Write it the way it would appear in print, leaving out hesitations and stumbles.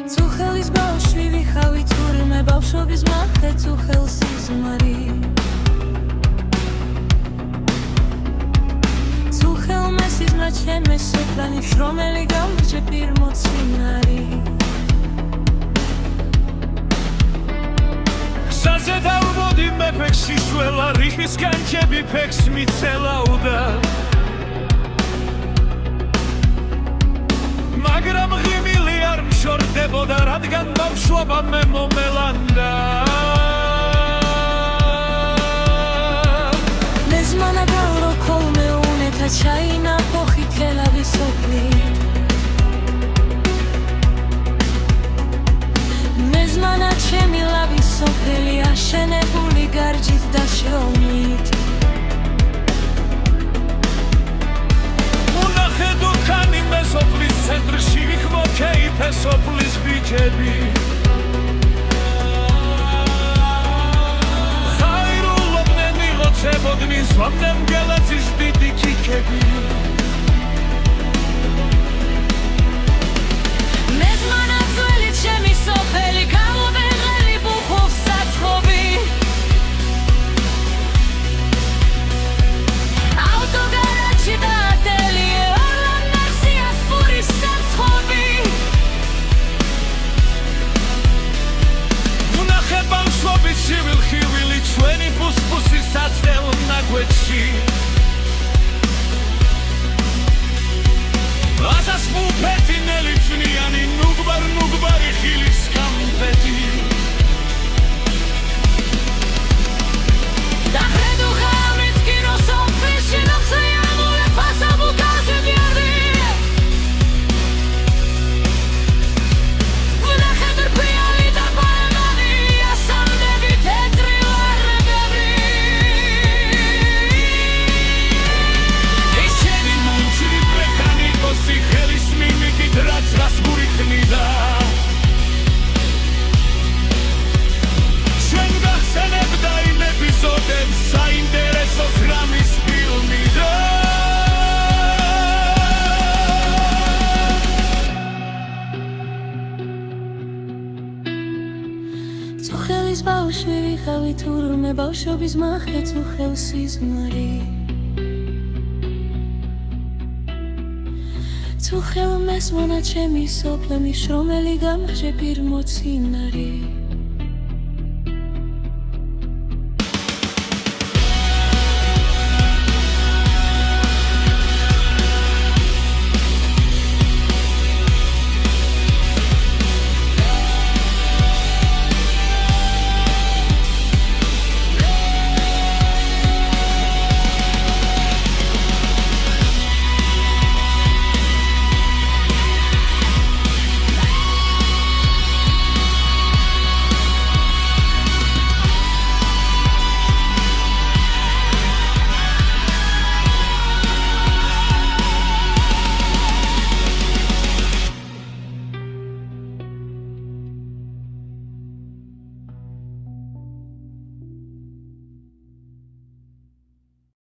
Წუხელის ბავშვი ვიხავი თურმე ბავშვობის მახე წუხელს იზმარი წუხელმე სიზმრა ჩემე სოფლანი შრომელი გამრჯე პირმოცინარი გზაზე დავბოდი მეფექს ისველა რიხის განჭები ფექს მიცელაუდა მაგრამ ღიმილი არ მშორდებოდა რადგან ბავშვობა მე მომელანდა მე ზმანა გავრო ხოლმე უნეთა ჩაინა ხოხი თელავი სოფლით მე ზმანა ჩემი ლავი სოფელი აშენებული გარჯით და შრომით უნახე დუქანი მე სოფლის ცენტრში ვიხმოქეიფე სოფლის ბიჭები ხაირულობდნენ იღოცებოდნენ სვამდნენ გელათის დიდი კიკები მე ზმანა ძველი ჩემი სოფელი გამოვეღელი ბუხობს საცხობი ავტოგარაჯი და ატელიე ორლანდახსიას პურის საცხობი უნახე ბავშვობის ცივილ-ხივილი ჩვენი ფუსფუსის საცდელ ნაგვეთში ასას ბუფეთი ნელიჩნიანი ნუგბარი ხილის გამფეთი დახრედუ ხამით კინო სოფლში ნახსეამულე ფასაბუკაზე ბიარი ვნახე დრფიალი და ბალანი ასამდები თეთრი ვარგები ეშენი მუნჩი ბრეკანი კოსი ხელის მიმიტით რაც გასგური ხნიდა ჩვენ გახსენებდა იმ ეპიზოდებს საინტერესო ღამის ფილმიდან წუხელის ბავშვი ვიხავი თურმე ბავშვობის მახე წუხელს იზმარი წუხელმე ზმანა ჩემი სოფლემი შრომელი გამრჯე პირმოცინარი